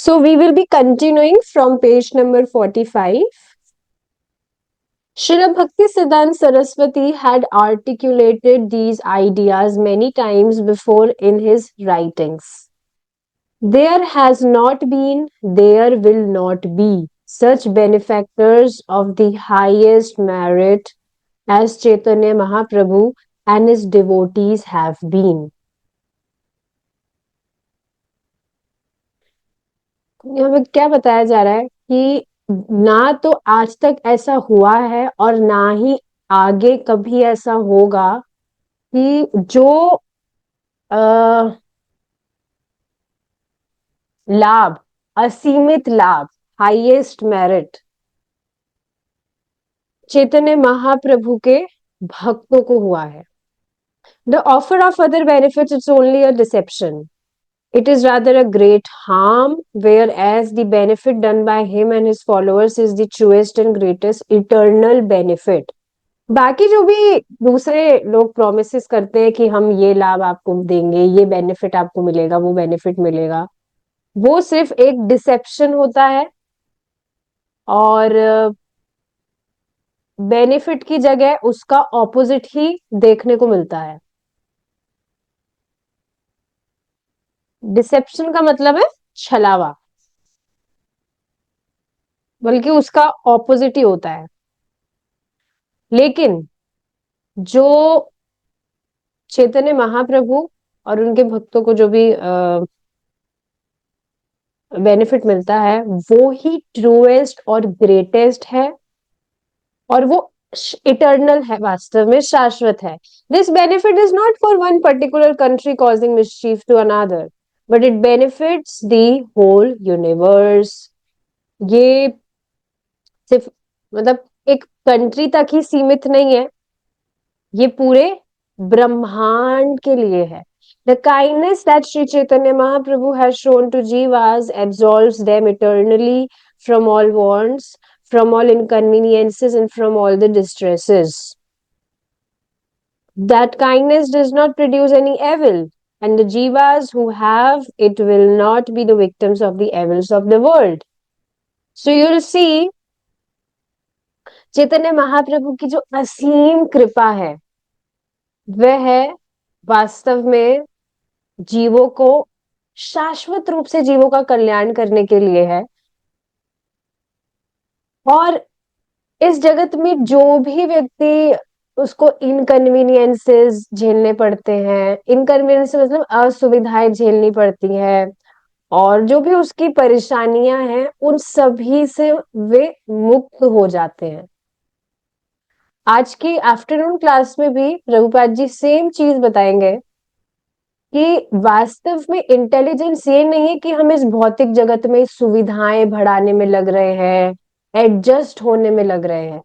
So we will be continuing from page number 45. Srila Bhakti Siddhanta Saraswati had articulated these ideas many times before in his writings. There has not been, there will not be such benefactors of the highest merit as Chaitanya Mahaprabhu and his devotees have been. यहाँ पे क्या बताया जा रहा है कि ना तो आज तक ऐसा हुआ है और ना ही आगे कभी ऐसा होगा कि जो लाभ, असीमित लाभ, हाईएस्ट मेरिट चैतन्य महाप्रभु के भक्तों को हुआ है. The offer of other benefits it's only a deception. It is rather a great harm, whereas the benefit done by him and his followers is the truest and greatest eternal benefit. बाकी जो भी दूसरे लोग promise करते हैं कि हम ये लाभ आपको देंगे, ये बेनिफिट आपको मिलेगा, वो बेनिफिट मिलेगा, वो सिर्फ एक डिसेप्शन होता है और बेनिफिट की जगह उसका ऑपोजिट ही देखने को मिलता है. डिसेप्शन का मतलब है छलावा, बल्कि उसका ऑपोजिट ही होता है. लेकिन जो चैतन्य महाप्रभु और उनके भक्तों को जो भी बेनिफिट मिलता है वो ही ट्रूएस्ट और ग्रेटेस्ट है और वो इटर्नल है, वास्तव में शाश्वत है. This benefit is not for one particular country causing mischief to another, but it benefits the whole universe. ये सिर्फ मतलब एक कंट्री तक ही सीमित नहीं है, ये पूरे ब्रह्मांड के लिए है. The kindness that Sri Chaitanya Mahaprabhu has shown to jivas absolves them eternally from all wants, from all inconveniences, and from all the distresses. That kindness does not produce any evil, and the jivas who have it will not be the victims of the evils of the world. So you'll see, Chaitanya Mahaprabhu की जो असीम कृपा है वह वास्तव में जीवों को शाश्वत रूप से जीवों का कल्याण करने के लिए है. और इस जगत में जो भी व्यक्ति उसको इनकन्वीनियंसेस झेलने पड़ते हैं, इनकन्वीनियंस मतलब असुविधाएं झेलनी पड़ती है और जो भी उसकी परेशानियां हैं उन सभी से वे मुक्त हो जाते हैं. आज की आफ्टरनून क्लास में भी रघुपाद जी सेम चीज बताएंगे कि वास्तव में इंटेलिजेंस ये नहीं है कि हम इस भौतिक जगत में सुविधाएं बढ़ाने में लग रहे हैं, एडजस्ट होने में लग रहे हैं.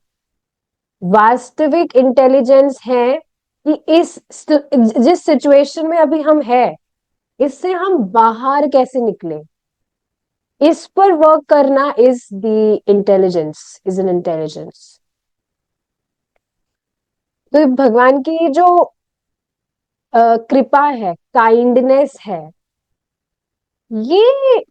वास्तविक इंटेलिजेंस है कि इस जिस सिचुएशन में अभी हम हैं इससे हम बाहर कैसे निकले, इस पर वर्क करना is the intelligence, is an intelligence. तो भगवान की जो कृपा है, काइंडनेस है, ये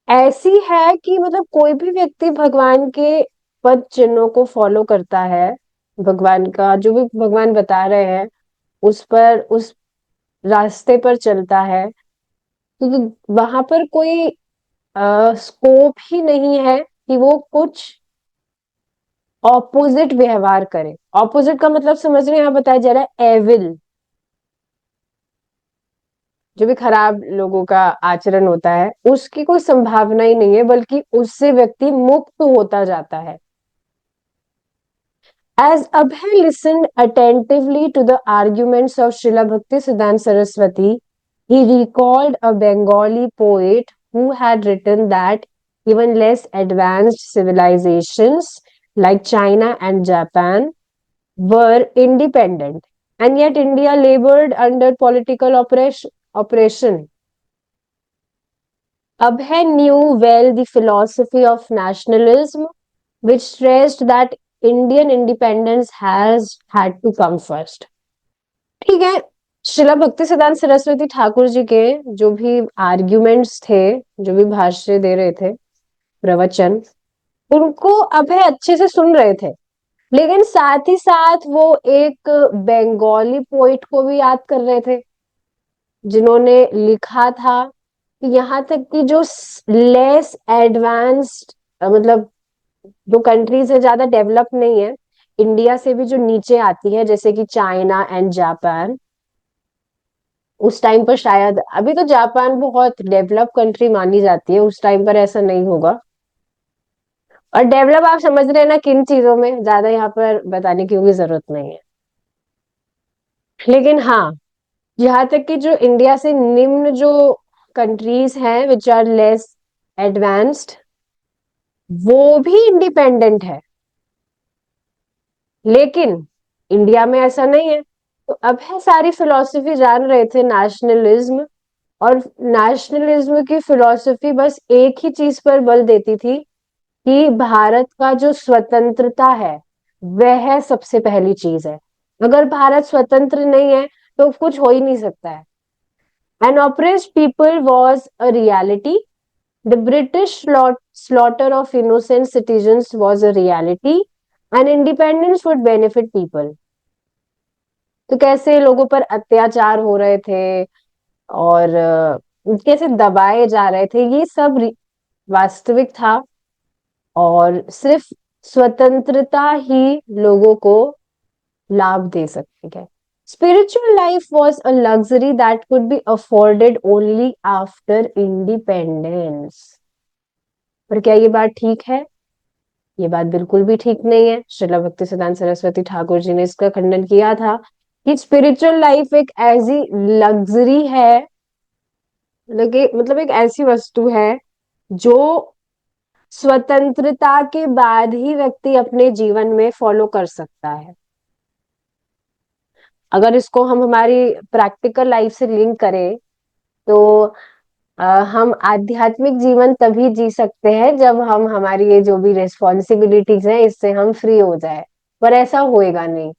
ऐसी है कि मतलब कोई भी व्यक्ति भगवान के पद चिन्हों को फॉलो करता है, भगवान का जो भी भगवान बता रहे हैं उस पर, उस रास्ते पर चलता है, तो वहां पर कोई स्कोप ही नहीं है कि वो कुछ ऑपोजिट व्यवहार करे. ऑपोजिट का मतलब समझ रहे हैं, यहाँ बताया जा रहा है एविल, जो भी खराब लोगों का आचरण होता है उसकी कोई संभावना ही नहीं है, बल्कि उससे व्यक्ति मुक्त होता जाता है. As Abhay listened attentively to the arguments of Srila Bhakti Siddhanta Saraswati, he recalled a Bengali poet who had written that even less advanced civilizations like China and Japan were independent, and yet India labored under political oppression. Abhay knew well the philosophy of nationalism, which stressed that Indian independence has had to come first. ठीक है, शिला भक्ति सिद्धांत सरस्वती ठाकुर जी के जो भी arguments थे, जो भी भाष्य दे रहे थे, प्रवचन, उनको अभय अच्छे से सुन रहे थे, लेकिन साथ ही साथ वो एक बंगाली पोइट को भी याद कर रहे थे, जिन्होंने लिखा था कि यहाँ तक कि जो लेस एडवांस्ड, मतलब जो कंट्रीज है, ज्यादा डेवलप नहीं है, इंडिया से भी जो नीचे आती है, जैसे कि चाइना एंड जापान, उस टाइम पर शायद, अभी तो जापान बहुत डेवलप कंट्री मानी जाती है, उस टाइम पर ऐसा नहीं होगा। और डेवलप आप समझ रहे हैं ना किन चीजों में, ज्यादा यहाँ पर बताने की भी जरूरत नहीं है। लेकिन हाँ, यहाँ तक कि जो इंडिया से निम्न जो कंट्रीज हैं विच आर लेस एडवांस्ड, वो भी इंडिपेंडेंट है, लेकिन इंडिया में ऐसा नहीं है। तो अब है सारी फिलॉसफी जान रहे थे नेशनलिज्म, और नेशनलिज्म की फिलॉसफी बस एक ही चीज पर बल देती थी कि भारत का जो स्वतंत्रता है वह सबसे पहली चीज है। अगर भारत स्वतंत्र नहीं है तो कुछ हो ही नहीं सकता है। An oppressed people was a reality. The British slaughter of innocent citizens was a reality. And independence would benefit people. तो कैसे लोगों पर अत्याचार हो रहे थे, और कैसे दबाए जा रहे थे, ये सब वास्तविक था। और सिर्फ स्वतंत्रता ही लोगों को लाभ दे सकती है। Spiritual life was a luxury that could be afforded only after independence. पर क्या ये बात ठीक है? ये बात बिल्कुल भी ठीक नहीं है। श्रीला भक्ति सिद्धांत सरस्वती ठाकुर जी ने इसका खंडन किया था कि स्पिरिचुअल लाइफ एक ऐसी लग्जरी है, मतलब एक ऐसी वस्तु है जो स्वतंत्रता के बाद ही व्यक्ति अपने जीवन में फॉलो कर सकता है। अगर इसको हम हमारी प्रैक्टिकल लाइफ से लिंक करें तो हम आध्यात्मिक जीवन तभी जी सकते हैं जब हम हमारी ये जो भी रिस्पॉन्सिबिलिटीज हैं इससे हम फ्री हो जाए, पर ऐसा होएगा नहीं।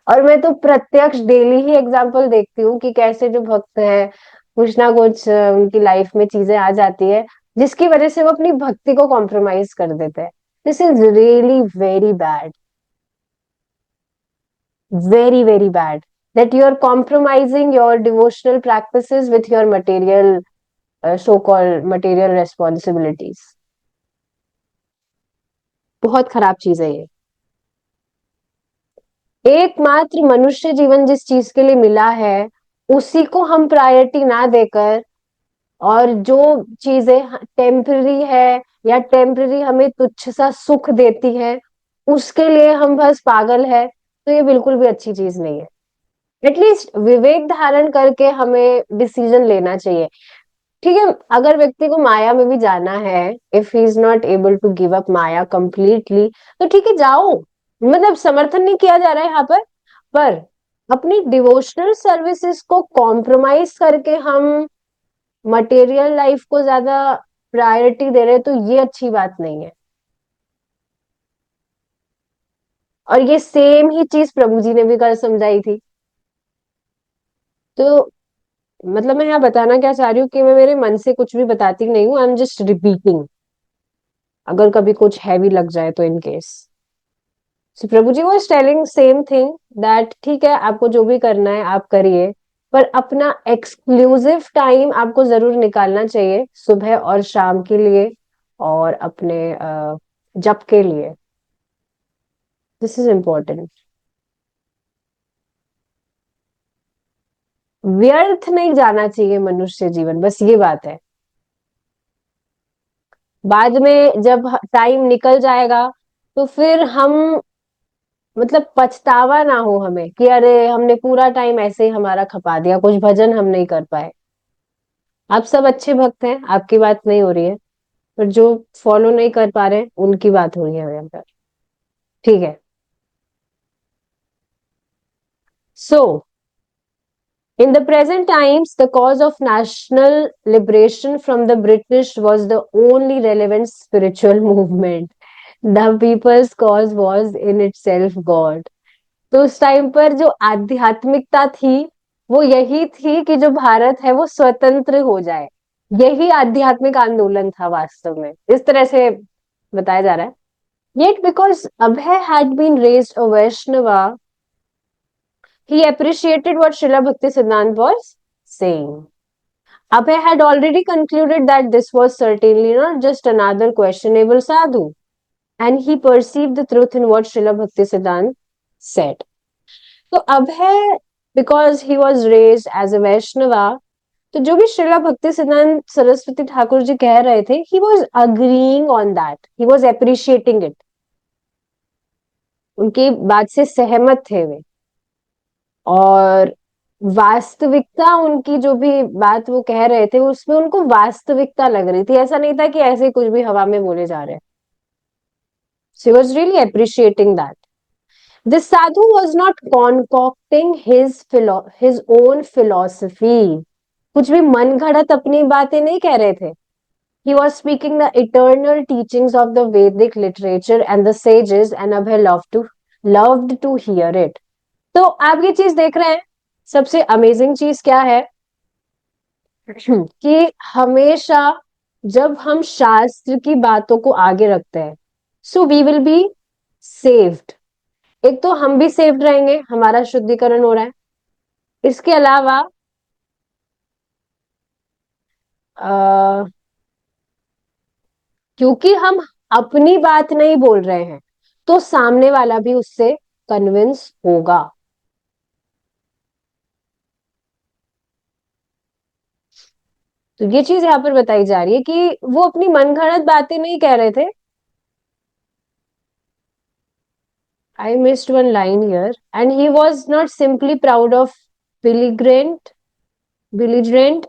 और मैं तो प्रत्यक्ष डेली ही एग्जाम्पल देखती हूँ कि कैसे जो भक्त हैं, कुछ ना कुछ उनकी लाइफ में चीजें आ जाती है जिसकी वजह से वो अपनी भक्ति को कॉम्प्रोमाइज कर देते हैं। This is really very bad, very very bad, that you are compromising your devotional practices with your material, so called material responsibilities. बहुत खराब चीज है ये। एकमात्र मनुष्य जीवन जिस चीज के लिए मिला है उसी को हम प्रायोरिटी ना देकर, और जो चीजें टेम्पररी है या टेम्पररी हमें तुच्छ सा सुख देती है उसके लिए हम बस पागल है, तो ये बिल्कुल भी अच्छी चीज नहीं है। एटलीस्ट विवेक धारण करके हमें डिसीजन लेना चाहिए। ठीक है, अगर व्यक्ति को माया में भी जाना है, if he is not able to give up maya completely, तो ठीक है जाओ, मतलब समर्थन नहीं किया जा रहा है यहाँ पर अपनी डिवोशनल सर्विसेज को कॉम्प्रोमाइज करके हम मटेरियल लाइफ को ज्यादा प्रायोरिटी दे रहे हैं, तो ये अच्छी बात नहीं है। और ये सेम ही चीज प्रभु जी ने भी कल समझाई थी। तो मतलब मैं यहाँ बताना क्या चाह रही हूँ कि मैं मेरे मन से कुछ भी बताती नहीं हूँ, आई एम जस्ट रिपीटिंग, अगर कभी कुछ हैवी लग जाए तो in case. So Prabhu ji was telling same thing, that ठीक है आपको जो भी करना है आप करिए, पर अपना एक्सक्लूसिव टाइम आपको जरूर निकालना चाहिए सुबह और शाम के लिए, और अपने जप के लिए। This is important. व्यर्थ नहीं जाना चाहिए मनुष्य जीवन, बस ये बात है। बाद में जब टाइम निकल जाएगा तो फिर हम, मतलब पछतावा ना हो हमें कि अरे हमने पूरा टाइम ऐसे ही हमारा खपा दिया, कुछ भजन हम नहीं कर पाए। आप सब अच्छे भक्त हैं, आपकी बात नहीं हो रही है, पर जो फॉलो नहीं कर पा रहे उनकी बात हो रही है यहाँ पर। ठीक है। सो in the present times, the cause of national liberation from the British was the only relevant spiritual movement. The people's cause was in itself God. तो उस टाइम पर जो आध्यात्मिकता थी वो यही थी कि जो भारत है वो स्वतंत्र हो जाए। यही आध्यात्मिक आंदोलन था वास्तव में, इस तरह से बताया जा रहा है। Yet because Abhay had been raised a Vaishnava, he appreciated what Srila Bhakti Siddhant was saying. Abhay had already concluded that this was certainly not just another questionable sadhu, and he perceived the truth in what Srila Bhakti Siddhant said. So Abhay, because he was raised as a Vaishnava, तो जो भी श्रीला भक्ति सिद्धांत सरस्वती ठाकुर जी कह रहे थे, he was agreeing on that, he was appreciating it, उनकी बात से सहमत थे वे। और वास्तविकता, उनकी जो भी बात वो कह रहे थे उसमें उनको वास्तविकता लग रही थी, ऐसा नहीं था कि ऐसे कुछ भी हवा में बोले जा रहे हैं। She was really appreciating that. This sadhu was not concocting his own philosophy. कुछ भी मन घड़त अपनी बातें नहीं कह रहे थे। He was speaking the eternal teachings of the Vedic literature and the sages, and Abhay loved to hear it. तो आप ये चीज देख रहे हैं, सबसे अमेजिंग चीज क्या है कि हमेशा जब हम शास्त्र की बातों को आगे रखते हैं, so we will be saved. एक तो हम भी सेव्ड रहेंगे, हमारा शुद्धिकरण हो रहा है। इसके अलावा क्योंकि हम अपनी बात नहीं बोल रहे हैं, तो सामने वाला भी उससे कन्विंस होगा। तो ये चीज यहाँ पर बताई जा रही है कि वो अपनी मनगढ़ंत बातें नहीं कह रहे थे। I missed one line here. And he was not simply proud of belligerent,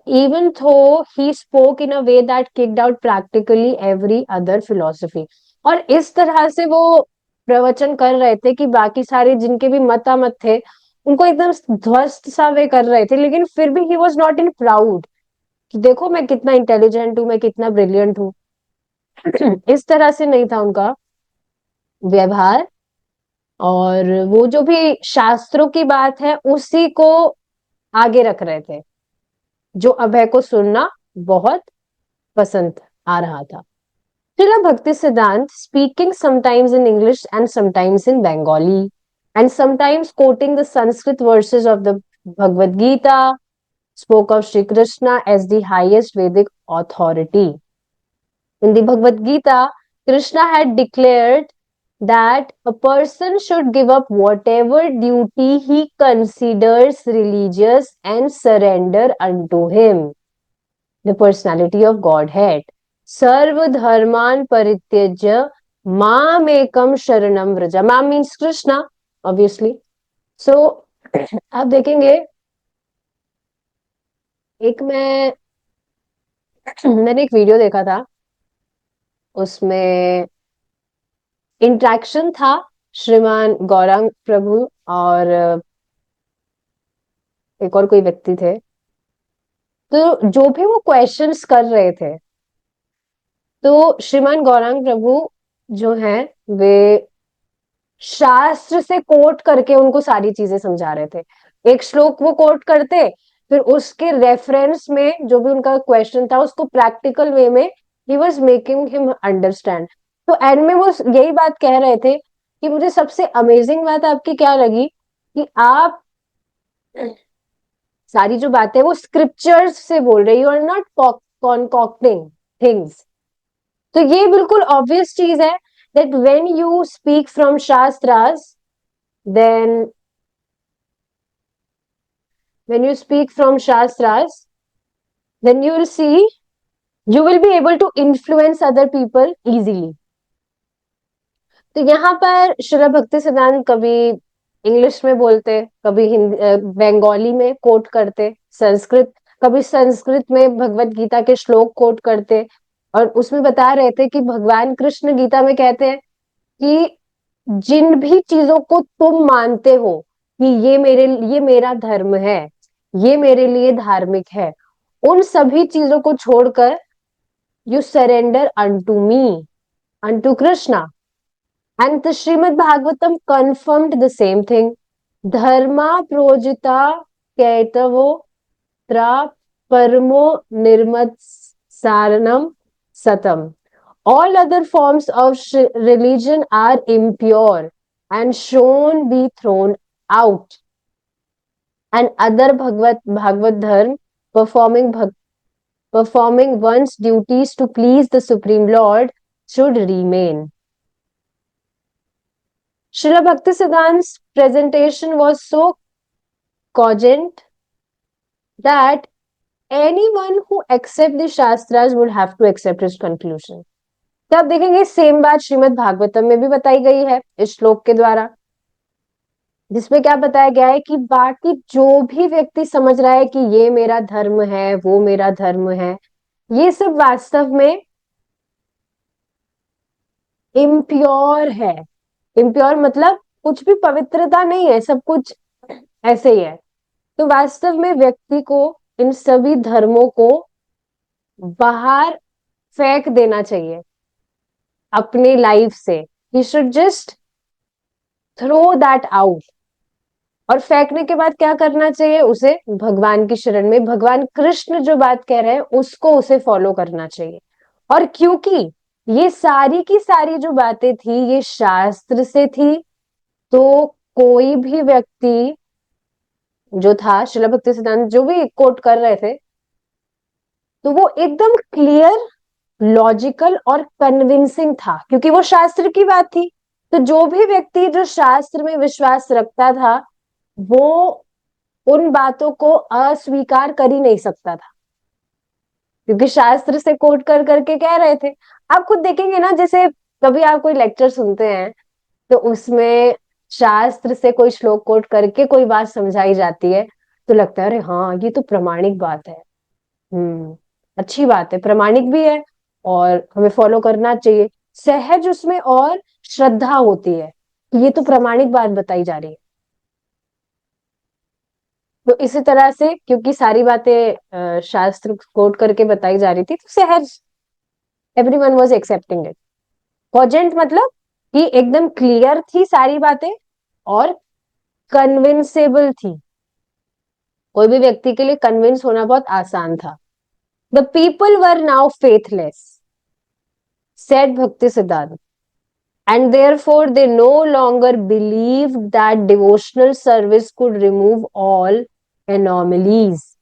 even though he spoke in a way that kicked out practically every other philosophy. और इस तरह से वो प्रवचन कर रहे थे कि बाकी सारे जिनके भी मतामत थे उनको एकदम ध्वस्त सा वे कर रहे थे, लेकिन फिर भी he was not in proud कि देखो मैं कितना इंटेलिजेंट हूं, मैं कितना ब्रिलियंट हूं। इस तरह से नहीं था उनका व्यवहार। और वो जो भी शास्त्रों की बात है उसी को आगे रख रहे थे, जो अभय को सुनना बहुत पसंद आ रहा था। Srila Bhakti Siddhant, speaking sometimes in English and sometimes in Bengali, and sometimes quoting the Sanskrit verses of the Bhagavad Gita, spoke of Sri Krishna as the highest Vedic authority. In the Bhagavad Gita, Krishna had declared that a person should give up whatever duty he considers religious and surrender unto him, the personality of Godhead. Sarva dharman parityajya mamekam sharanam vraja. Mam means Krishna, obviously. So, आप देखेंगे, मैंने एक video देखा था, उसमें interaction था श्रीमान गौरांग प्रभु और एक और कोई व्यक्ति थे। तो जो भी वो क्वेश्चंस कर रहे थे, तो श्रीमान गौरांग प्रभु जो हैं वे शास्त्र से कोट करके उनको सारी चीजें समझा रहे थे। एक श्लोक वो कोट करते, फिर उसके रेफरेंस में जो भी उनका क्वेश्चन था उसको प्रैक्टिकल वे में he was making him understand. तो एंड में वो यही बात कह रहे थे कि मुझे सबसे अमेजिंग बात आपकी क्या लगी कि आप सारी जो बातें वो स्क्रिप्चर्स से बोल रही हो और नॉट कॉन्कॉक्टिंग थिंग्स। तो ये बिल्कुल ऑब्वियस चीज है that when you speak from shastras, then when you speak from shastras, then you will see, you will be able to influence other people easily. तो यहाँ पर श्रीला भक्ति सिद्धांत कभी इंग्लिश में बोलते, कभी हिंदी बंगाली में कोट करते संस्कृत, कभी संस्कृत में भगवत गीता के श्लोक कोट करते, और उसमें बता रहे थे कि भगवान कृष्ण गीता में कहते हैं कि जिन भी चीजों को तुम मानते हो कि ये मेरा धर्म है, ये मेरे लिए धार्मिक है, उन सभी चीजों को छोड़कर you surrender unto me, unto Krishna. And the Shrimad Bhagavatam confirmed the same thing. धर्मा प्रोजिता कैतवो त्रा परमो निर्मत्सारणम सतम. All other forms of religion are impure and shown be thrown out. And other Bhagavad Dharma performing one's duties to please the Supreme Lord should remain. Srila Bhaktisiddhanta's presentation was so cogent that anyone who accepts the Shastras would have to accept his conclusion. तो आप देखेंगे same बात श्रीमद् भागवतम में भी बताई गई है इस श्लोक के द्वारा, जिसमें क्या बताया गया है कि बाकी जो भी व्यक्ति समझ रहा है कि ये मेरा धर्म है, वो मेरा धर्म है, ये सब वास्तव में इम्प्योर है. इम्प्योर मतलब कुछ भी पवित्रता नहीं है, सब कुछ ऐसे ही है. तो वास्तव में व्यक्ति को इन सभी धर्मों को बाहर फेंक देना चाहिए अपनी लाइफ से. He should just throw that out. और फेंकने के बाद क्या करना चाहिए? उसे भगवान की शरण में, भगवान कृष्ण जो बात कह रहे हैं उसको उसे फॉलो करना चाहिए. और क्योंकि ये सारी की सारी जो बातें थी ये शास्त्र से थी, तो कोई भी व्यक्ति जो था, श्रील भक्ति सिद्धांत जो भी कोट कर रहे थे, तो वो एकदम क्लियर, लॉजिकल और कन्विंसिंग था, क्योंकि वो शास्त्र की बात थी. तो जो भी व्यक्ति जो शास्त्र में विश्वास रखता था वो उन बातों को अस्वीकार कर ही नहीं सकता था, क्योंकि शास्त्र से कोट कर करके कह रहे थे. आप खुद देखेंगे ना, जैसे कभी आप कोई लेक्चर सुनते हैं तो उसमें शास्त्र से कोई श्लोक कोट करके कोई बात समझाई जाती है, तो लगता है अरे हाँ ये तो प्रामाणिक बात है, अच्छी बात है, प्रामाणिक भी है और हमें फॉलो करना चाहिए. सहज उसमें और श्रद्धा होती है कि ये तो प्रामाणिक बात बताई जा रही है. तो इसी तरह से क्योंकि सारी बातें शास्त्र कोट करके बताई जा रही थी, तो सहज, एवरीवन वाज एक्सेप्टिंग इट. कॉजेंट मतलब कि एकदम क्लियर थी सारी बातें और कन्विंसेबल थी. कोई भी व्यक्ति के लिए कन्विंस होना बहुत आसान था. The people were now faithless, said Bhakti Siddhanta, and therefore they no longer believed that devotional service could remove all anomalies,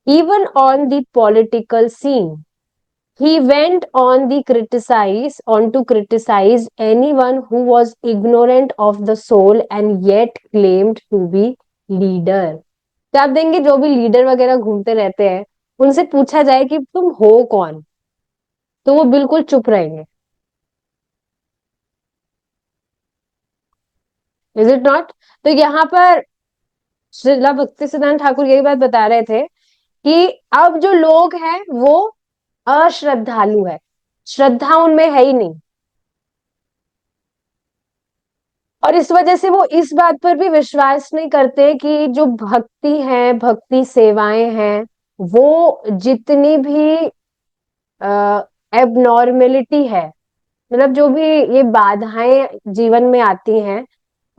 even on the political scene. He went on to criticize anyone who was ignorant of the soul and yet claimed to be leader. तो आप देंगे जो भी leader वगैरह घूमते रहते हैं उनसे पूछा जाए कि तुम हो कौन, तो वो बिल्कुल चुप रहेंगे. Is it not? तो यहाँ पर श्रीला भक्ति सिद्धांत ठाकुर यही बात बता रहे थे कि अब जो लोग हैं वो अश्रद्धालु है, श्रद्धा उनमें है ही नहीं. और इस वजह से वो इस बात पर भी विश्वास नहीं करते कि जो भक्ति है, भक्ति सेवाएं हैं, वो जितनी भी एबनॉर्मेलिटी है, मतलब जो भी ये बाधाएं जीवन में आती हैं,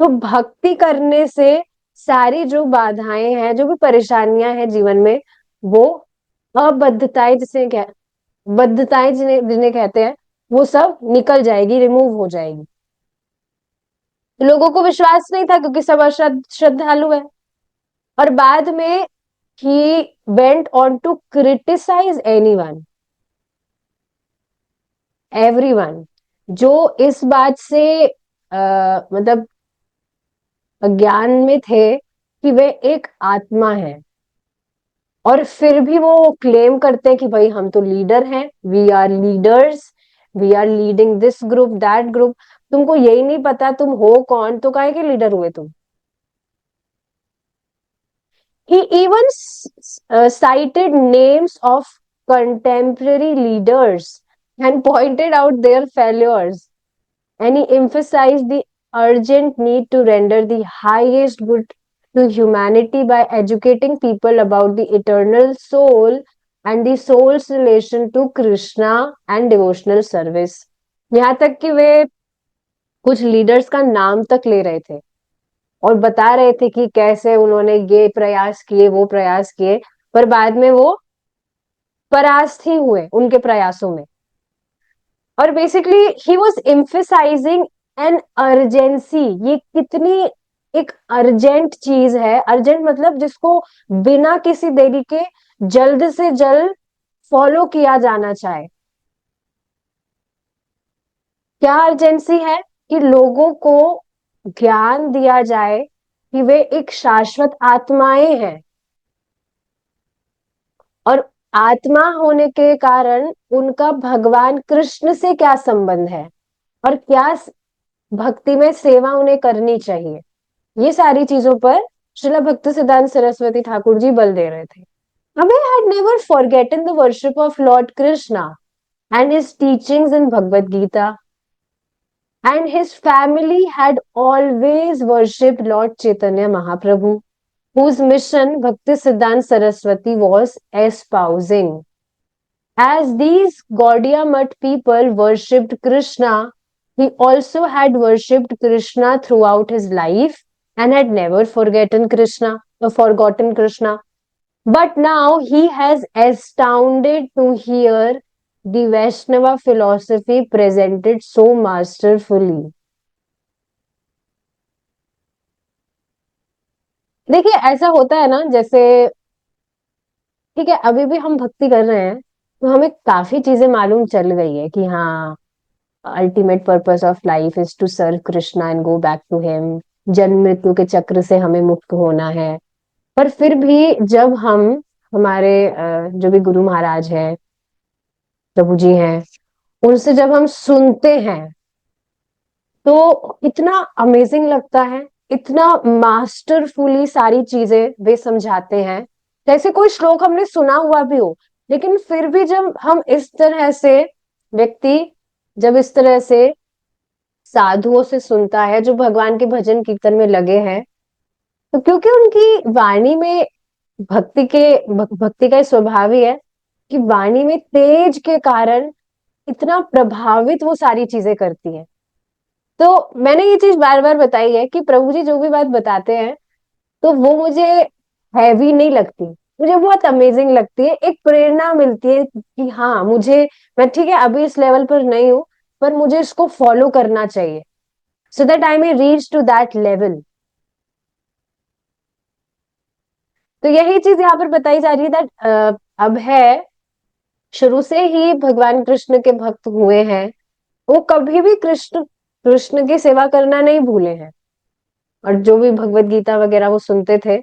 तो भक्ति करने से सारी जो बाधाएं हैं, जो भी परेशानियां हैं जीवन में, वो अबद्धताएं बद्धताएं जिन्हें जिन्हें कहते हैं, वो सब निकल जाएगी, रिमूव हो जाएगी. लोगों को विश्वास नहीं था क्योंकि सब श्रद्धालु है. और बाद में he went on to criticize everyone जो इस बात से मतलब अज्ञान में थे कि वे एक आत्मा है, और फिर भी वो क्लेम करते हैं कि भाई हम तो लीडर हैं, we are leaders, we are leading this group that group. तुमको यही नहीं पता तुम हो कौन, तो काहे के लीडर हुए तुम? He even cited names of contemporary leaders and pointed out their failures, and he emphasized the urgent need to render the highest good to humanity by educating people about the eternal soul and the soul's relation to Krishna and devotional service. यहाँ तक कि वे कुछ leaders का नाम तक ले रहे थे और बता रहे थे कि कैसे उन्होंने ये प्रयास किए, वो प्रयास किए, पर बाद में वो परास्त ही हुए उनके प्रयासों में। और basically he was emphasizing an urgency. ये कितनी एक अर्जेंट चीज है, अर्जेंट मतलब जिसको बिना किसी देरी के जल्द से जल्द फॉलो किया जाना चाहे। क्या अर्जेंसी है? कि लोगों को ज्ञान दिया जाए कि वे एक शाश्वत आत्माएं हैं, और आत्मा होने के कारण उनका भगवान कृष्ण से क्या संबंध है, और क्या भक्ति में सेवा उन्हें करनी चाहिए। ये सारी चीजों पर श्रील भक्ति सिद्धांत सरस्वती ठाकुर जी बल दे रहे थे। Abhay had never forgotten the worship of Lord Krishna and his teachings in Bhagavad Gita, and his family had always worshipped Lord Chaitanya Mahaprabhu, whose mission Bhakti Siddhanta Saraswati was espousing. As these Gaudiya Mutt people worshipped Krishna, he also had worshipped Krishna throughout his life and had never forgotten Krishna. But now he has astounded to hear the Vaishnava philosophy presented so masterfully. देखिए ऐसा होता है ना, जैसे ठीक है अभी भी हम भक्ति कर रहे हैं तो हमें काफी चीजें मालूम चल गई है कि हाँ, ultimate purpose of life is to serve Krishna and go back to him. जन्म मृत्यु के चक्र से हमें मुक्त होना है। पर फिर भी जब हम हमारे जो भी गुरु महाराज हैं, प्रभु जी हैं, उनसे जब हम सुनते हैं तो इतना अमेजिंग लगता है, इतना मास्टरफुली सारी चीजें वे समझाते हैं, जैसे कोई श्लोक हमने सुना हुआ भी हो। लेकिन फिर भी जब हम इस तरह से व्यक्ति जब इस तरह से साधुओं से सुनता है जो भगवान के भजन कीर्तन में लगे हैं, तो क्योंकि उनकी वाणी में भक्ति का स्वभाव ही है कि वाणी में तेज के कारण इतना प्रभावित वो सारी चीजें करती है। तो मैंने ये चीज बार बार बताई है कि प्रभु जी जो भी बात बताते हैं तो वो मुझे हैवी नहीं लगती, मुझे बहुत अमेजिंग लगती है। एक प्रेरणा मिलती है कि हाँ मुझे, मैं ठीक है अभी इस लेवल पर नहीं हूं, पर मुझे इसको फॉलो करना चाहिए, so that I may reach to that level. तो यही चीज यहाँ पर बताई जा रही है दैट अब है शुरू से ही भगवान कृष्ण के भक्त हुए हैं, वो कभी भी कृष्ण कृष्ण की सेवा करना नहीं भूले हैं। और जो भी भगवत गीता वगैरह वो सुनते थे,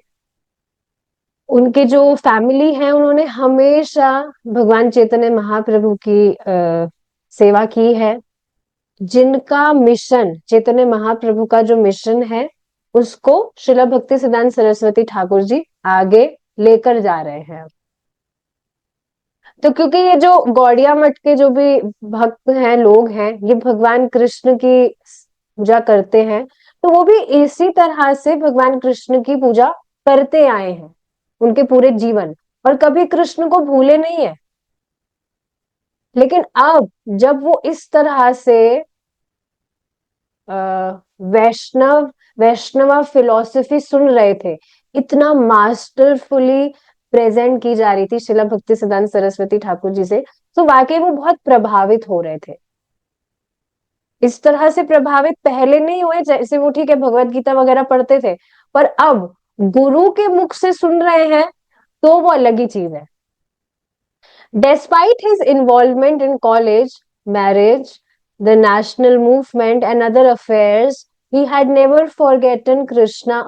उनके जो फैमिली है उन्होंने हमेशा भगवान चैतन्य महाप्रभु की सेवा की है। जिनका मिशन, चैतन्य महाप्रभु का जो मिशन है, उसको श्रील भक्ति सिद्धांत सरस्वती ठाकुर जी आगे लेकर जा रहे हैं। तो क्योंकि ये जो गौड़िया मठ के जो भी भक्त हैं, लोग हैं, ये भगवान कृष्ण की पूजा करते हैं, तो वो भी इसी तरह से भगवान कृष्ण की पूजा करते आए हैं उनके पूरे जीवन, और कभी कृष्ण को भूले नहीं है। लेकिन अब जब वो इस तरह से वैष्णव वैष्णवा फिलॉसफी सुन रहे थे, इतना मास्टरफुली प्रेजेंट की जा रही थी शिला भक्ति सिद्धांत सरस्वती ठाकुर जी से, तो वाकई वो बहुत प्रभावित हो रहे थे। इस तरह से प्रभावित पहले नहीं हुए, जैसे वो ठीक है भगवत गीता वगैरह पढ़ते थे, पर अब गुरु के मुख से सुन रहे हैं तो वो अलग ही चीज है। Despite his involvement in college, marriage, the national movement, and other affairs, he had never forgotten Krishna.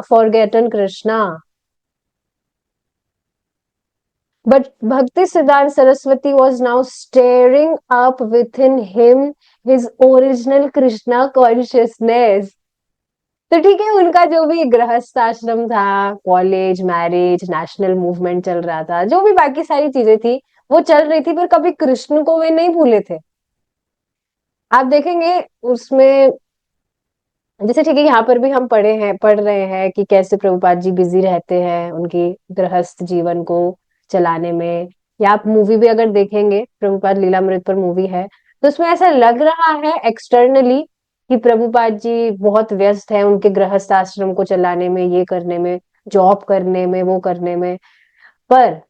But Bhakti Siddhanta Saraswati was now stirring up within him his original Krishna consciousness. तो ठीक है उनका जो भी गृहस्थ आश्रम था, college, marriage, national movement चल रहा था, जो भी बाकी सारी चीजें थी वो चल रही थी, पर कभी कृष्ण को वे नहीं भूले थे। आप देखेंगे उसमें, जैसे ठीक है यहाँ पर भी हम पढ़ रहे हैं कि कैसे प्रभुपाद जी बिजी रहते हैं उनकी गृहस्थ जीवन को चलाने में। या आप मूवी भी अगर देखेंगे, प्रभुपाद लीलामृत पर मूवी है, तो उसमें ऐसा लग रहा है एक्सटर्नली कि प्रभुपाद जी बहुत व्यस्त हैं उनके गृहस्थ आश्रम को चलाने में, ये करने में, जॉब करने में, वो करने में। पर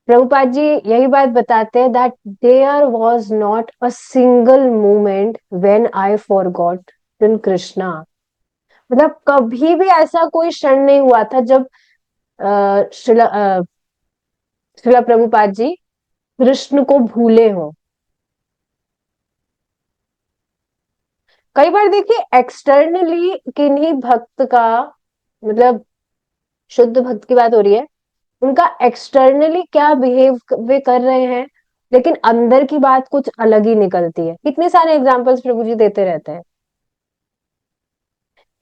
प्रभुपाद जी यही बात बताते हैं that there was not a single moment when I forgot in Krishna. मतलब कभी भी ऐसा कोई क्षण नहीं हुआ था जब श्रीला प्रभुपाद जी कृष्ण को भूले हो। कई बार देखिए एक्सटर्नली किन्हीं भक्त का, मतलब शुद्ध भक्त की बात हो रही है, उनका एक्सटर्नली क्या बिहेव वे कर रहे हैं, लेकिन अंदर की बात कुछ अलग ही निकलती है। कितने सारे एग्जाम्पल्स प्रभु जी देते रहते हैं।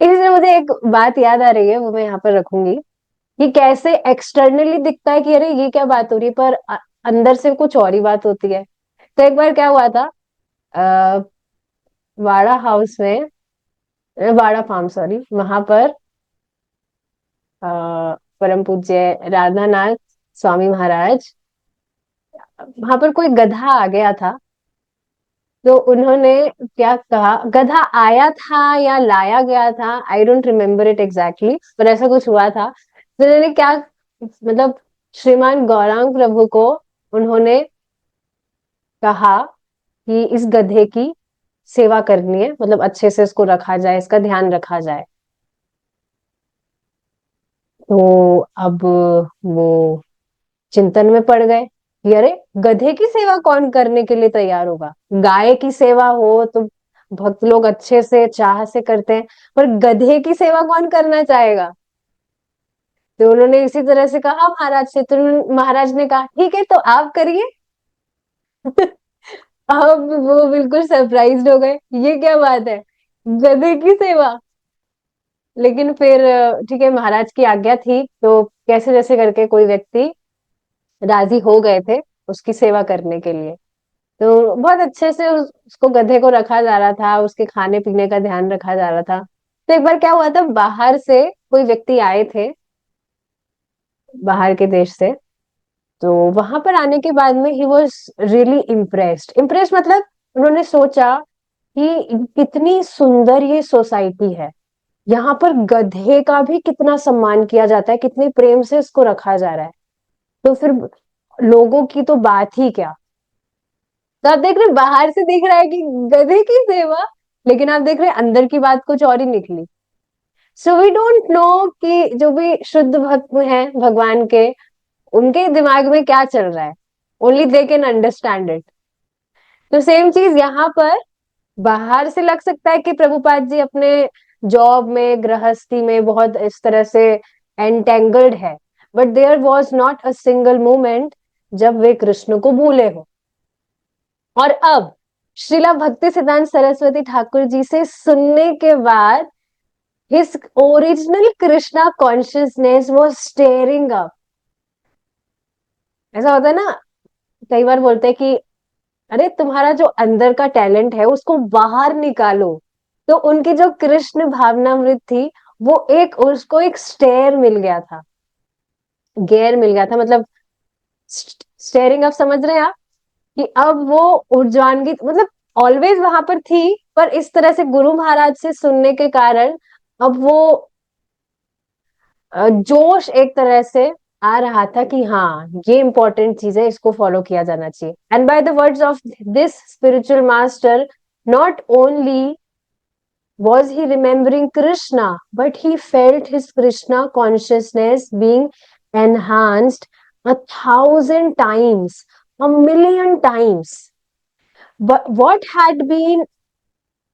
इसलिए मुझे एक बात याद आ रही है, वो मैं यहाँ पर रखूंगी, कि कैसे एक्सटर्नली दिखता है कि अरे ये क्या बात हो रही है, पर अंदर से कुछ और ही बात होती है। तो एक बार क्या हुआ था, अ, वाड़ा हाउस में, वाड़ा फार्म सॉरी, वहां पर अ, परम पूज्य राधानाथ स्वामी महाराज, वहां पर कोई गधा आ गया था। तो उन्होंने क्या कहा, गधा आया था या लाया गया था, I don't remember it exactly, पर ऐसा कुछ हुआ था। तो उन्होंने क्या, मतलब श्रीमान गौरांग प्रभु को उन्होंने कहा कि इस गधे की सेवा करनी है, मतलब अच्छे से इसको रखा जाए, इसका ध्यान रखा जाए। तो अब वो चिंतन में पड़ गए कि अरे गधे की सेवा कौन करने के लिए तैयार होगा। गाय की सेवा हो तो भक्त लोग अच्छे से चाह से करते हैं, पर गधे की सेवा कौन करना चाहेगा। तो उन्होंने इसी तरह से कहा महाराज से, तो महाराज ने कहा ठीक है तो आप करिए। अब वो बिल्कुल सरप्राइज्ड हो गए, ये क्या बात है, गधे की सेवा। लेकिन फिर ठीक है, महाराज की आज्ञा थी, तो कैसे जैसे करके कोई व्यक्ति राजी हो गए थे उसकी सेवा करने के लिए। तो बहुत अच्छे से उसको, गधे को रखा जा रहा था, उसके खाने पीने का ध्यान रखा जा रहा था। तो एक बार क्या हुआ था, बाहर से कोई व्यक्ति आए थे, बाहर के देश से। तो वहां पर आने के बाद में he was really impressed, impressed मतलब उन्होंने सोचा कि कितनी सुंदर ये सोसाइटी है, यहाँ पर गधे का भी कितना सम्मान किया जाता है, कितने प्रेम से इसको रखा जा रहा है। तो फिर लोगों की तो बात ही क्या। तो आप देख रहे हैं, बाहर से दिख रहा है कि गधे की सेवा, लेकिन आप देख रहे हैं अंदर की बात कुछ और ही निकली। सो वी डोंट नो कि जो भी शुद्ध भक्त हैं भगवान के, उनके दिमाग में क्या चल रहा है, only they can understand it. तो सेम चीज यहाँ पर, बाहर से लग सकता है कि प्रभुपाद जी अपने जॉब में, गृहस्थी में बहुत इस तरह से एंटेंगल्ड है, but there was not a single moment जब वे कृष्ण को भूले हो। और अब श्रीला भक्ति सिद्धांत सरस्वती ठाकुर जी से सुनने के बाद, his original Krishna consciousness was steering up. ऐसा होता है ना, कई बार बोलते हैं कि अरे तुम्हारा जो अंदर का टैलेंट है उसको बाहर निकालो। तो उनकी जो कृष्ण भावनामृत थी, वो एक, उसको एक स्टेयर मिल गया था, गेयर मिल गया था, मतलब स्टेयरिंग अप, समझ रहे हैं आप, कि अब वो ऊर्जान्वित, मतलब ऑलवेज वहां पर थी, पर इस तरह से गुरु महाराज से सुनने के कारण अब वो जोश एक तरह से आ रहा था कि हाँ ये इंपॉर्टेंट चीज है, इसको फॉलो किया जाना चाहिए। And by the words of this spiritual master, not only was he remembering Krishna, but he felt his Krishna consciousness being enhanced 1,000 times, 1,000,000 times. But what had been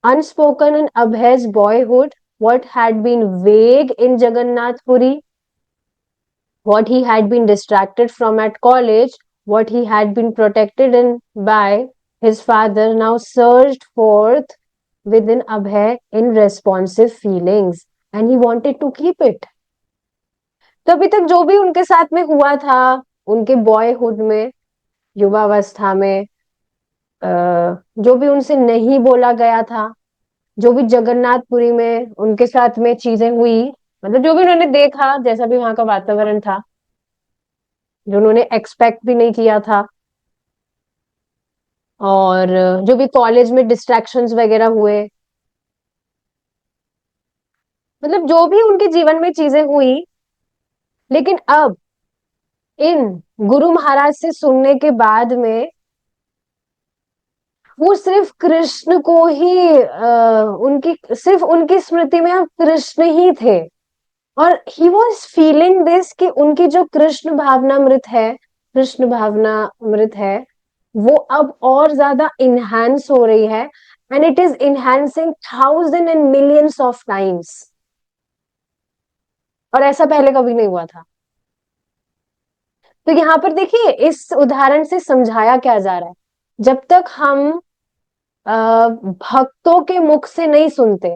unspoken in Abhay's boyhood, what had been vague in Jagannath Puri, what he had been distracted from at college, what he had been protected in by his father, now surged forth within Abhay in responsive feelings, and he wanted to keep it. तो अभी तक जो भी उनके साथ में हुआ था, उनके बॉयहुड में, युवावस्था में, जो भी उनसे नहीं बोला गया था, जो भी जगन्नाथपुरी में उनके साथ में चीजें हुई, मतलब जो भी उन्होंने देखा, जैसा भी वहां का वातावरण था, जो उन्होंने एक्सपेक्ट भी नहीं किया था, और जो भी कॉलेज में डिस्ट्रैक्शंस वगैरह हुए, मतलब जो भी उनके जीवन में चीजें हुई, लेकिन अब इन गुरु महाराज से सुनने के बाद में वो सिर्फ कृष्ण को ही उनकी सिर्फ उनकी स्मृति में अब कृष्ण ही थे। और ही वॉज फीलिंग दिस कि उनकी जो कृष्ण भावनामृत है, कृष्ण भावनामृत है, वो अब और ज्यादा इनहांस हो रही है, and it is enhancing thousand and millions of times. और ऐसा पहले कभी नहीं हुआ था। तो यहाँ पर देखिए इस उदाहरण से समझाया क्या जा रहा है, जब तक हम भक्तों के मुख से नहीं सुनते,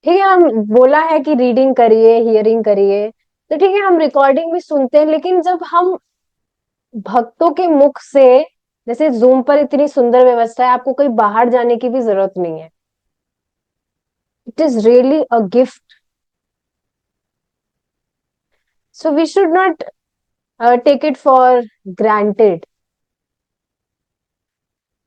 ठीक है, हम बोला है कि रीडिंग करिए, हियरिंग करिए, तो ठीक है हम रिकॉर्डिंग भी सुनते हैं, लेकिन जब हम भक्तों के मुख से, जैसे जूम पर इतनी सुंदर व्यवस्था है, आपको कहीं बाहर जाने की भी जरूरत नहीं है। It is really a gift, so we should not take it for granted.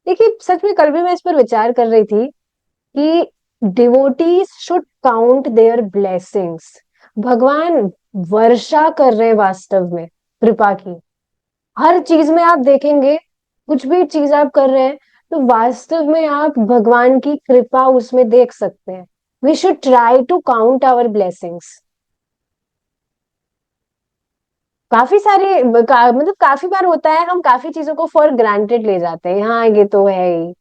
देखिए सच में कल भी मैं इस पर विचार कर रही थी कि devotees should count their blessings. भगवान वर्षा कर रहे हैं वास्तव में कृपा की। हर चीज में आप देखेंगे, कुछ भी चीज आप कर रहे हैं तो वास्तव में आप भगवान की कृपा उसमें देख सकते हैं। We should try to count our blessings. काफी सारे मतलब काफी बार होता है हम काफी चीजों को फॉर ग्रांटेड ले जाते हैं, हाँ ये तो है ही।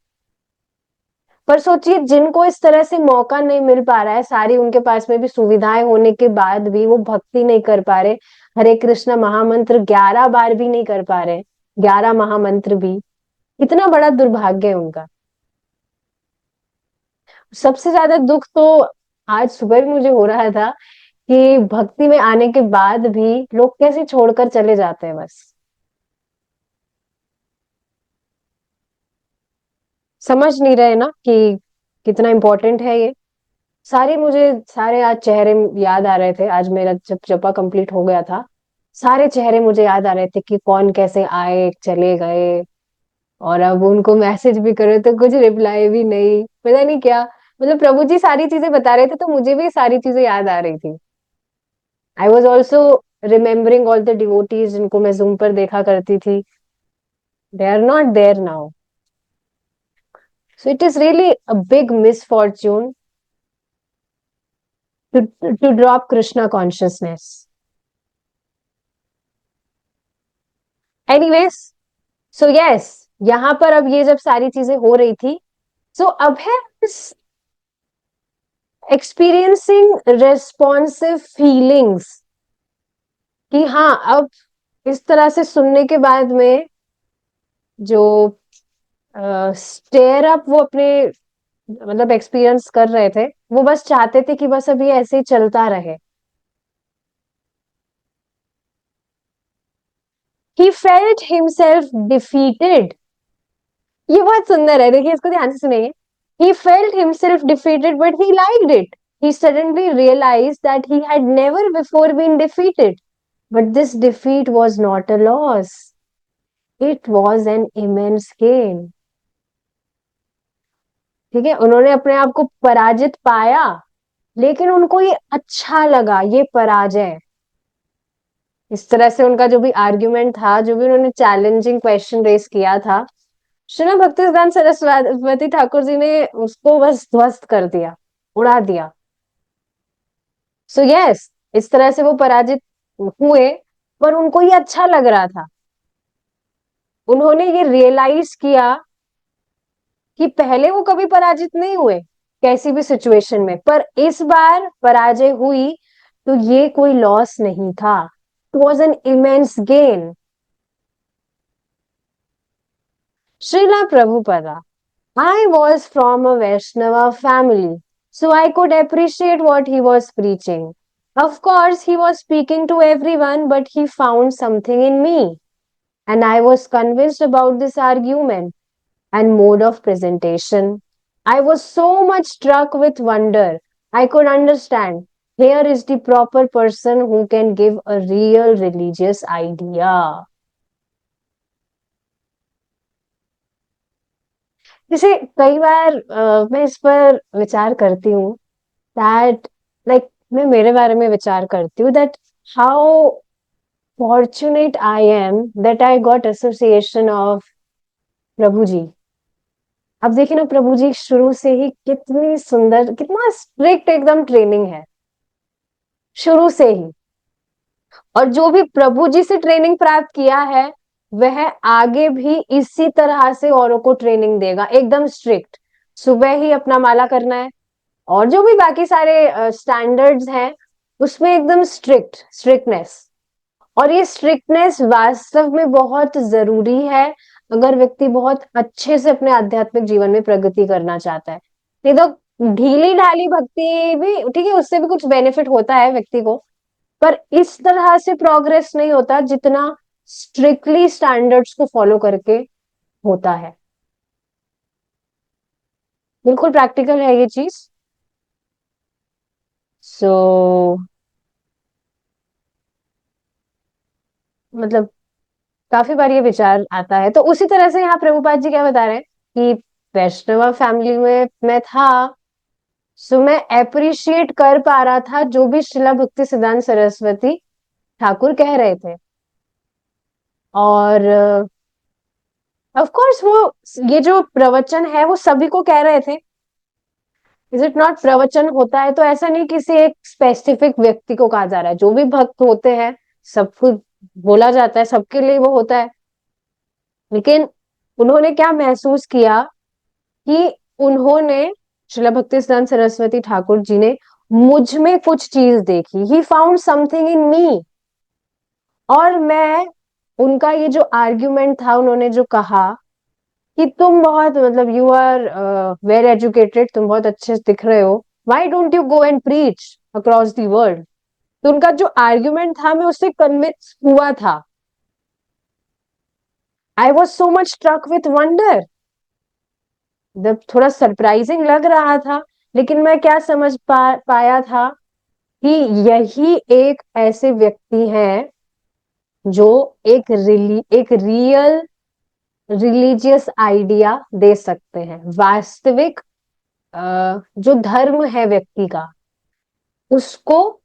पर सोचिए जिनको इस तरह से मौका नहीं मिल पा रहा है, सारी उनके पास में भी सुविधाएं होने के बाद भी वो भक्ति नहीं कर पा रहे, हरे कृष्ण महामंत्र 11 बार भी नहीं कर पा रहे, 11 महामंत्र भी, इतना बड़ा दुर्भाग्य है उनका। सबसे ज्यादा दुख तो आज सुबह भी मुझे हो रहा था कि भक्ति में आने के बाद भी लोग कैसे छोड़कर चले जाते हैं बस। समझ नहीं रहे ना कि कितना इम्पोर्टेंट है ये। सारे आज चेहरे याद आ रहे थे, आज मेरा जब जपा कंप्लीट हो गया था, सारे चेहरे मुझे याद आ रहे थे कि कौन कैसे आए चले गए। और अब उनको मैसेज भी करो तो कुछ रिप्लाई भी नहीं, पता नहीं क्या। मतलब प्रभु जी सारी चीजें बता रहे थे तो मुझे भी सारी चीजें याद आ रही थी। I was also remembering all the devotees जिनको मैं जूम पर देखा करती थी, they are not there now. So it is really a big misfortune to drop Krishna consciousness. Anyways, so yes, यहाँ पर अब ये जब सारी चीजें हो रही थी, सो अब है एक्सपीरियंसिंग रेस्पॉन्सिव फीलिंग्स, कि हाँ अब इस तरह से सुनने के बाद में जो स्टेयर अप वो अपने मतलब एक्सपीरियंस कर रहे थे, वो बस चाहते थे कि बस अभी ऐसे ही चलता रहे। He felt himself defeated. ये बहुत सुंदर है, देखिए इसको ध्यान से सुनिए। He felt himself defeated, but he liked it. He suddenly realized that he had never before been defeated. But this defeat was not a loss. It was an immense gain. ठीक है, उन्होंने अपने आप को पराजित पाया, लेकिन उनको ये अच्छा लगा ये पराजय। इस तरह से उनका जो भी आर्ग्यूमेंट था, जो भी उन्होंने चैलेंजिंग क्वेश्चन रेस किया था, श्रीला भक्तिसिद्धांत सरस्वती ठाकुर जी ने उसको बस ध्वस्त कर दिया, उड़ा दिया। सो यस, इस तरह से वो पराजित हुए, पर उनको ये अच्छा लग रहा था। उन्होंने ये रियलाइज किया कि पहले वो कभी पराजित नहीं हुए कैसी भी सिचुएशन में, पर इस बार पराजय हुई तो ये कोई लॉस नहीं था, it was an immense gain. Srila Prabhupada, I was from a Vaishnava family, so I could appreciate what he was preaching. Of course, he was speaking to everyone, but he found something in me, and I was convinced about this argument and mode of presentation. I was so much struck with wonder. I could understand. Here is the proper person who can give a real religious idea. जैसे कई बार मैं इस पर विचार करती हूँ that like मैं मेरे बारे में विचार करती हूँ that how fortunate I am that I got association of प्रभु जी। अब देखिए ना, प्रभु जी शुरू से ही कितनी सुंदर, कितना स्ट्रिक्ट एकदम ट्रेनिंग है शुरू से ही। और जो भी प्रभु जी से ट्रेनिंग प्राप्त किया है, वह आगे भी इसी तरह से औरों को ट्रेनिंग देगा, एकदम स्ट्रिक्ट। सुबह ही अपना माला करना है, और जो भी बाकी सारे स्टैंडर्ड्स हैं, उसमें एकदम स्ट्रिक्टनेस। और ये स्ट्रिक्टनेस वास्तव में बहुत जरूरी है अगर व्यक्ति बहुत अच्छे से अपने आध्यात्मिक जीवन में प्रगति करना चाहता है। नहीं तो ढीली ढाली भक्ति भी ठीक है, उससे भी कुछ बेनिफिट होता है व्यक्ति को, पर इस तरह से प्रोग्रेस नहीं होता जितना स्ट्रिक्टली स्टैंडर्ड्स को फॉलो करके होता है। बिल्कुल प्रैक्टिकल है ये चीज। सो मतलब काफी बार ये विचार आता है। तो उसी तरह से यहाँ प्रभुपाद जी क्या बता रहे हैं कि वैष्णव फैमिली में मैं था, सो मैं अप्रिशिएट कर पा रहा था जो भी शिला भक्ति सिद्धांत सरस्वती ठाकुर कह रहे थे। और ऑफ कोर्स वो ये जो प्रवचन है वो सभी को कह रहे थे। Is it not? प्रवचन होता है तो ऐसा नहीं किसी एक स्पेसिफिक व्यक्ति को कहा जा रहा है, जो भी भक्त होते हैं सबको बोला जाता है, सबके लिए वो होता है। लेकिन उन्होंने क्या महसूस किया कि उन्होंने, श्रीला भक्ति सिद्धांत सरस्वती ठाकुर जी ने मुझ में कुछ चीज देखी, ही फाउंड समथिंग इन मी। और मैं, उनका ये जो आर्ग्यूमेंट था, उन्होंने जो कहा कि तुम बहुत मतलब यू आर वेल एजुकेटेड, तुम बहुत अच्छे से दिख रहे हो, why don't you go and preach across the world. तो उनका जो आर्ग्यूमेंट था, मैं उससे कन्विंस हुआ था। I was so much struck with wonder, जब थोड़ा सरप्राइजिंग लग रहा था। लेकिन मैं क्या समझ पाया था कि यही एक ऐसे व्यक्ति हैं जो एक रियल रिलीजियस आइडिया दे सकते हैं, वास्तविक जो धर्म है व्यक्ति का, उसको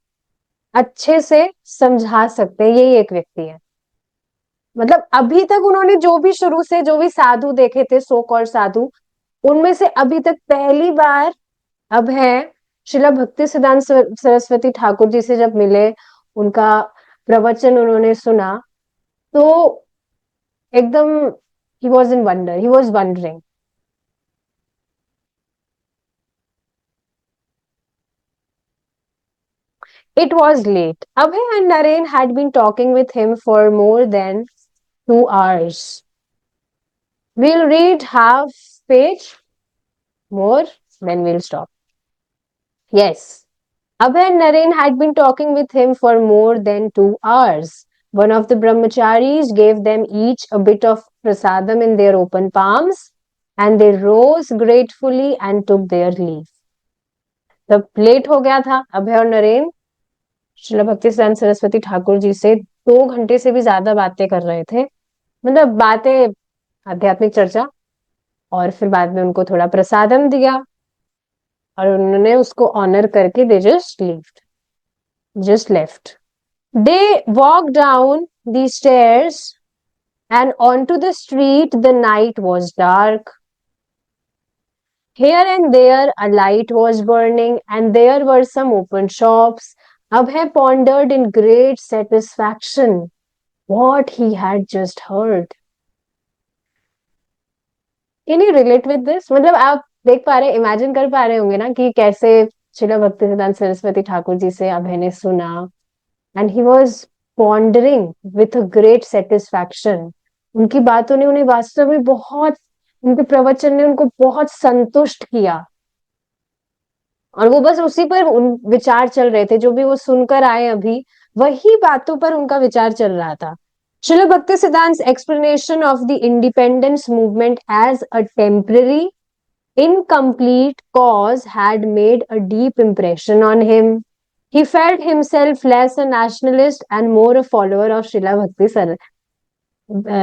अच्छे से समझा सकते हैं। यही एक व्यक्ति है। मतलब अभी तक उन्होंने जो भी शुरू से जो भी साधु देखे थे, सो कॉल्ड साधु, उनमें से अभी तक पहली बार अब है श्रीला भक्ति सिद्धांत सरस्वती ठाकुर जी से जब मिले, उनका प्रवचन उन्होंने सुना, तो एकदम he was in wonder, he was wondering. It was late. Abhay and Naren had been talking with him for more than 2 hours. We'll read half page more, then we'll stop. Yes. Abhay and Naren had been talking with him for more than 2 hours. One of the brahmacharis gave them each a bit of prasadam in their open palms, and they rose gratefully and took their leave. तब late हो गया था। अभय और नरेन श्रीला भक्ति सिद्धांत सरस्वती ठाकुर जी से 2 घंटे से भी ज्यादा बातें कर रहे थे, मतलब बातें, आध्यात्मिक चर्चा। और फिर बाद में उनको थोड़ा प्रसादम दिया, और उन्होंने उसको ऑनर करके they just left. They walk down the stairs and onto the street. The night was dark. Here and there a light was burning, and there were some open shops. Abhay pondered in great satisfaction what he had just heard. Can you relate with this? मतलब आप देख पा रहे, imagine कर पा रहे होंगे ना कि कैसे श्रीला भक्ति सिद्धांत सरस्वती ठाकुर जी से अभय ने सुना, and he was pondering with a great satisfaction. उनकी बातों ने उन्हें वास्तव में बहुत, उनके प्रवचन ने उनको बहुत संतुष्ट किया। और वो बस उसी पर उन विचार चल रहे थे, जो भी वो सुनकर आए अभी, वही बातों पर उनका विचार चल रहा था। Srila Bhakti Siddhanta's explanation of the independence movement as a temporary, incomplete cause had made a deep impression on him. He felt himself less a nationalist and more a follower of Srila Bhakti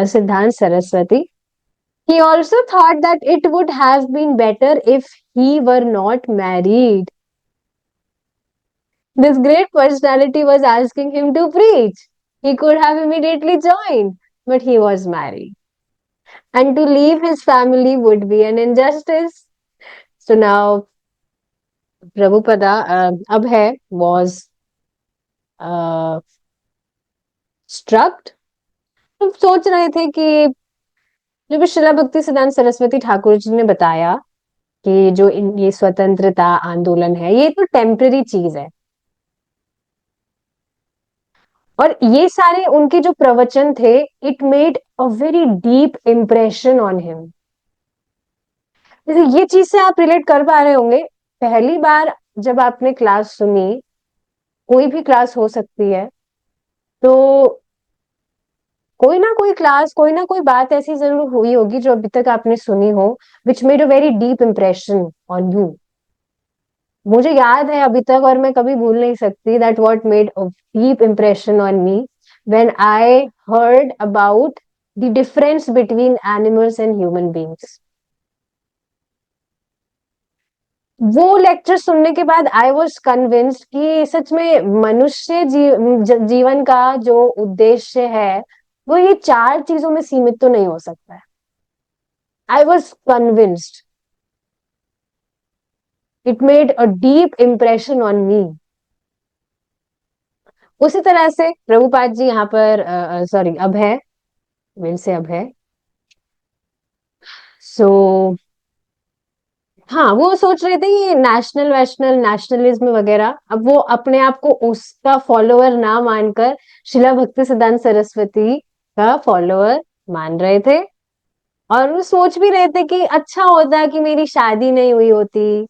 Siddhanta Saraswati. He also thought that it would have been better if he were not married. This great personality was asking him to preach. He could have immediately joined, but he was married. And to leave his family would be an injustice. So now Prabhupada, Abhay was struck. तो सोच रहे थे कि जो भी शिला भक्ति सिद्धांत सरस्वती ठाकुर जी ने बताया कि जो ये स्वतंत्रता आंदोलन है ये तो टेम्पररी चीज है, और ये सारे उनके जो प्रवचन थे, it made a very deep impression on him. जैसे ये चीज से आप रिलेट कर पा रहे होंगे, पहली बार जब आपने क्लास सुनी, कोई भी क्लास हो सकती है, तो कोई ना कोई क्लास, कोई ना कोई बात ऐसी जरूर हुई होगी जो अभी तक आपने सुनी हो, which made a very deep impression on you. मुझे याद है अभी तक, और मैं कभी भूल नहीं सकती, that what made a deep impression on me when I heard about the difference between animals and human beings. वो लेक्चर सुनने के बाद आई वॉज कन्विंस्ड कि सच में मनुष्य जीवन का जो उद्देश्य है वो ये चार चीजों में सीमित तो नहीं हो सकता है। I was convinced, it made a deep impression on me. उसी तरह से प्रभुपाद जी यहाँ पर, सॉरी अभय, मेरे से अभय, सो हाँ, वो सोच रहे थे कि नेशनल वैशनल नेशनलिज्म वगैरह, अब वो अपने आप को उसका फॉलोअर ना मानकर शिला भक्ति सिद्धांत सरस्वती का फॉलोअर मान रहे थे। और वो सोच भी रहे थे कि अच्छा होता कि मेरी शादी नहीं हुई होती।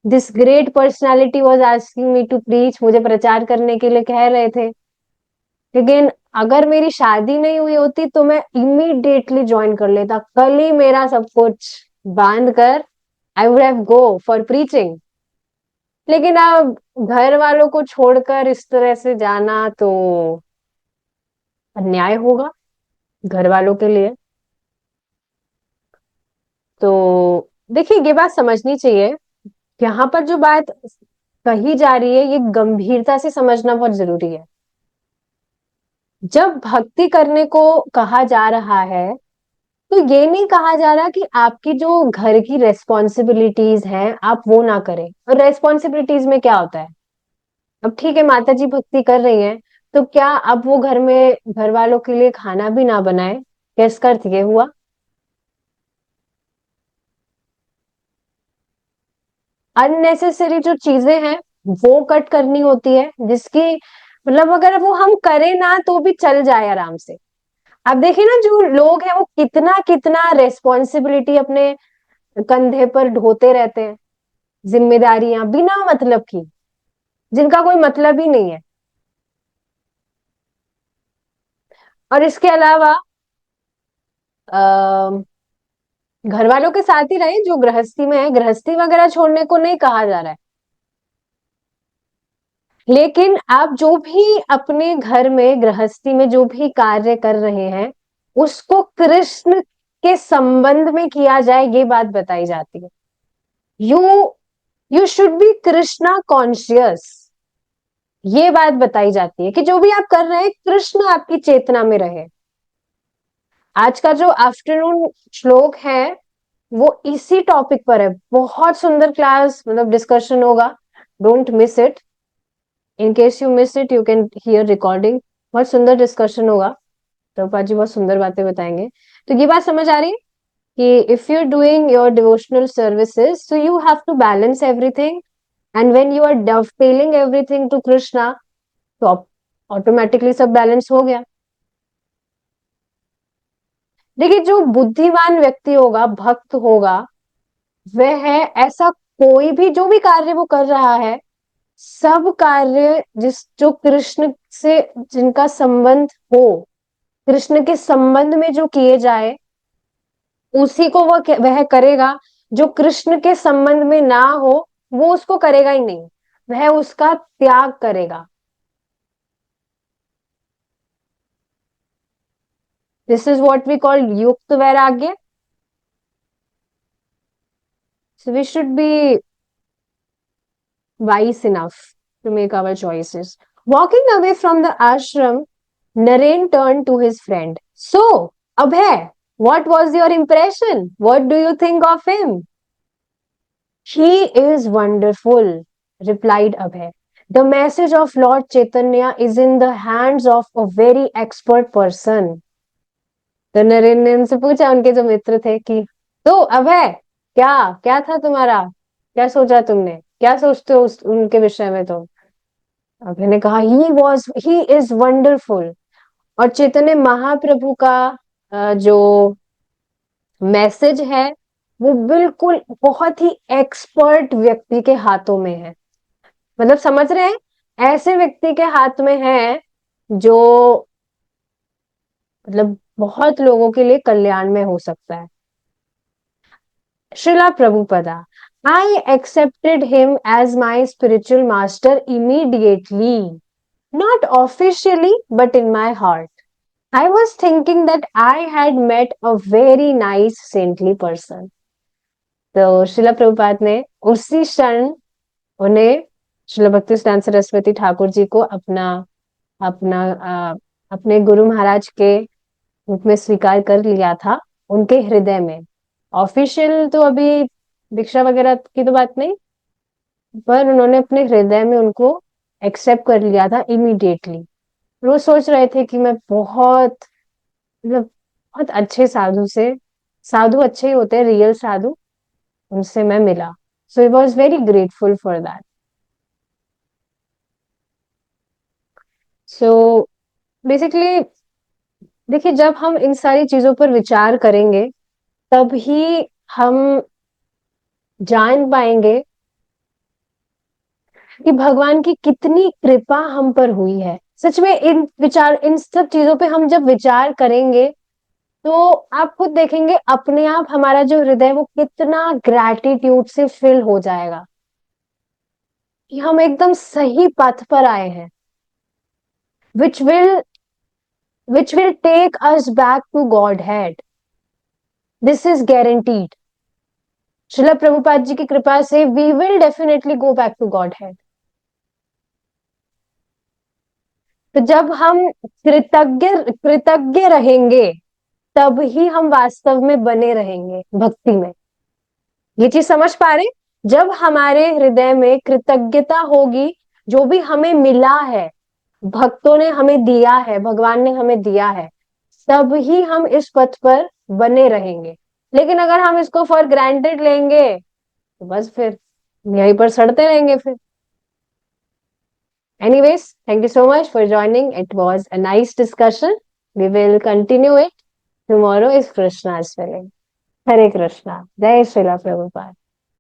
This great personality was asking me to preach, मुझे प्रचार करने के लिए कह रहे थे, लेकिन अगर मेरी शादी नहीं हुई होती तो मैं इमीडिएटली ज्वाइन कर लेता, कल ही मेरा सब कुछ बांध कर I would have go for preaching. लेकिन अब घर वालों को छोड़कर इस तरह से जाना तो अन्याय होगा घर वालों के लिए। तो देखिए, ये बात समझनी चाहिए, यहाँ पर जो बात कही जा रही है ये गंभीरता से समझना बहुत जरूरी है। जब भक्ति करने को कहा जा रहा है तो ये नहीं कहा जा रहा कि आपकी जो घर की रेस्पॉन्सिबिलिटीज हैं आप वो ना करें। और रेस्पॉन्सिबिलिटीज में क्या होता है, अब ठीक है माता जी भक्ति कर रही हैं, तो क्या अब वो घर में घर वालों के लिए खाना भी ना बनाए, क्या इसका अर्थ ये हुआ? अननेसेसरी जो चीजें हैं वो कट करनी होती है, जिसकी मतलब अगर वो हम करें ना तो भी चल जाए आराम से। अब देखिए ना, जो लोग हैं वो कितना कितना रेस्पॉन्सिबिलिटी अपने कंधे पर ढोते रहते हैं, जिम्मेदारियां बिना मतलब की, जिनका कोई मतलब ही नहीं है। और इसके अलावा घर वालों के साथ ही रहे, जो गृहस्थी में है गृहस्थी वगैरह छोड़ने को नहीं कहा जा रहा है, लेकिन आप जो भी अपने घर में गृहस्थी में जो भी कार्य कर रहे हैं उसको कृष्ण के संबंध में किया जाए, ये बात बताई जाती है। You you should be Krishna conscious, ये बात बताई जाती है कि जो भी आप कर रहे हैं कृष्ण आपकी चेतना में रहे। आज का जो आफ्टरनून श्लोक है वो इसी टॉपिक पर है, बहुत सुंदर क्लास मतलब डिस्कशन होगा, don't miss it. In case you miss it you can hear recording, बहुत सुंदर डिस्कशन होगा, प्रभुपाद जी बहुत सुंदर बातें बताएंगे। तो ये बात समझ आ रही है कि if you are doing your devotional services so you have to balance everything, and when you are dovetailing everything to Krishna तो ऑटोमेटिकली सब बैलेंस हो गया। देखिए, जो बुद्धिमान व्यक्ति होगा, भक्त होगा, वह है ऐसा, कोई भी जो भी कार्य वो कर रहा है, सब कार्य जिस जो कृष्ण से जिनका संबंध हो, कृष्ण के संबंध में जो किए जाए उसी को वह करेगा। जो कृष्ण के संबंध में ना हो वो उसको करेगा ही नहीं, वह उसका त्याग करेगा। This is what we call युक्त वैराग्य। So we should be wise enough to make our choices. Walking away from the ashram, Naren turned to his friend. So, Abhay, what was your impression? What do you think of him? He is wonderful, replied Abhay. The message of Lord Chaitanya is in the hands of a very expert person. तो नरेन ने उनसे पूछा, उनके जो मित्र थे, कि तो अभय, क्या क्या था तुम्हारा, क्या सोचा तुमने, क्या सोचते हो उनके विषय में तुम? अभय ने कहा, ही इज वंडरफुल। और चैतन्य महाप्रभु का जो मैसेज है वो बिल्कुल बहुत ही एक्सपर्ट व्यक्ति के हाथों में है। मतलब समझ रहे हैं, ऐसे व्यक्ति के हाथ में है जो मतलब बहुत लोगों के लिए कल्याण में हो सकता है। Srila Prabhupada, I accepted him as my spiritual master immediately, not officially, but in my heart. I was thinking that I had met a very nice saintly person. तो श्रीला प्रभुपाद ने उसी क्षण उन्हें श्रीला भक्तिसिद्धांत सरस्वती ठाकुर जी को अपना अपना अपने गुरु महाराज के रूप में स्वीकार कर लिया था उनके हृदय में। ऑफिशियल तो अभी दीक्षा वगैरह की तो बात नहीं, पर उन्होंने अपने हृदय में उनको एक्सेप्ट कर लिया था इमीडिएटली। वो सोच रहे थे कि मैं बहुत मतलब बहुत अच्छे साधु से, साधु अच्छे ही होते हैं, रियल साधु, उनसे मैं मिला। So he was very grateful for that. So basically देखिए, जब हम इन सारी चीजों पर विचार करेंगे तब ही हम जान पाएंगे कि भगवान की कितनी कृपा हम पर हुई है। सच में इन सब चीजों पे हम जब विचार करेंगे तो आप खुद देखेंगे अपने आप हमारा जो हृदय वो कितना ग्रैटिट्यूड से फिल हो जाएगा कि हम एकदम सही पथ पर आए हैं, which will take us back to godhead. This is guaranteed. Srila Prabhupada ji की कृपा से we will definitely go back to godhead. तो जब हम कृतज्ञ रहेंगे तब ही हम वास्तव में बने रहेंगे भक्ति में। ये चीज समझ पा रहे? जब हमारे हृदय में कृतज्ञता होगी, जो भी हमें मिला है, भक्तों ने हमें दिया है, भगवान ने हमें दिया है, तब ही हम इस पथ पर बने रहेंगे। लेकिन अगर हम इसको फॉर ग्रांटेड लेंगे तो बस फिर यहीं पर सड़ते रहेंगे फिर। Anyways, thank you so much for joining. It was a nice discussion. We will continue it tomorrow if Krishna is willing. Hare Krishna. Jai Srila Prabhupada.